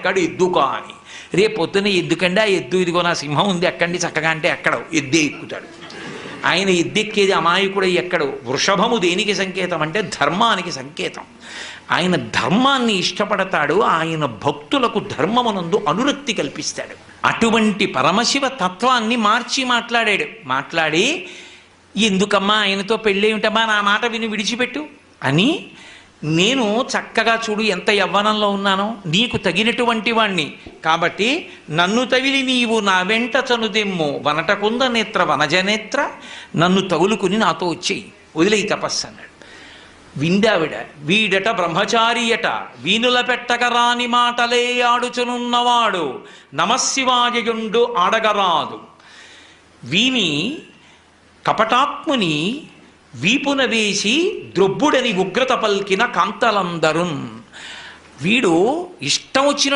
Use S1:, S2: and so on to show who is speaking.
S1: ఎక్కడు ఎద్దుకా అని. రేపొద్దున ఎద్దుకండి, ఆ ఎద్దు ఇదిగో నా సింహం ఉంది ఎక్కండి చక్కగా అంటే ఎక్కడో ఎద్దే ఎక్కుతాడు. ఆయన ఎద్దెక్కేది అమాయకుడు ఎక్కడు. వృషభము దేనికి సంకేతం అంటే ధర్మానికి సంకేతం. ఆయన ధర్మాన్ని ఇష్టపడతాడు, ఆయన భక్తులకు ధర్మమునందు అనురక్తి కల్పిస్తాడు. అటువంటి పరమశివ తత్వాన్ని మార్చి మాట్లాడి ఎందుకమ్మా ఆయనతో పెళ్ళేమిటమ్మా, నా మాట విని విడిచిపెట్టు అని, నేను చక్కగా చూడు ఎంత యవ్వనంలో ఉన్నానో, నీకు తగినటువంటి వాణ్ణి కాబట్టి నన్ను తగిలి నీవు నా వెంట చనుదెమ్ము వనటకుంద నేత్ర వనజనేత్ర, నన్ను తగులుకుని నాతో వచ్చేయి, వదిలేయి తపస్సు అన్నాడు. విందావిడ, వీడట బ్రహ్మచారియట, వీనుల పెట్టగరాని మాటలే ఆడుచునున్నవాడు, నమశివాయయుండు ఆడగరాదు. వీని కపటాత్ముని వీపున వేసి ద్రొబ్బుడని ఉగ్రత పల్కిన కాంతలందరున్. వీడు ఇష్టం వచ్చిన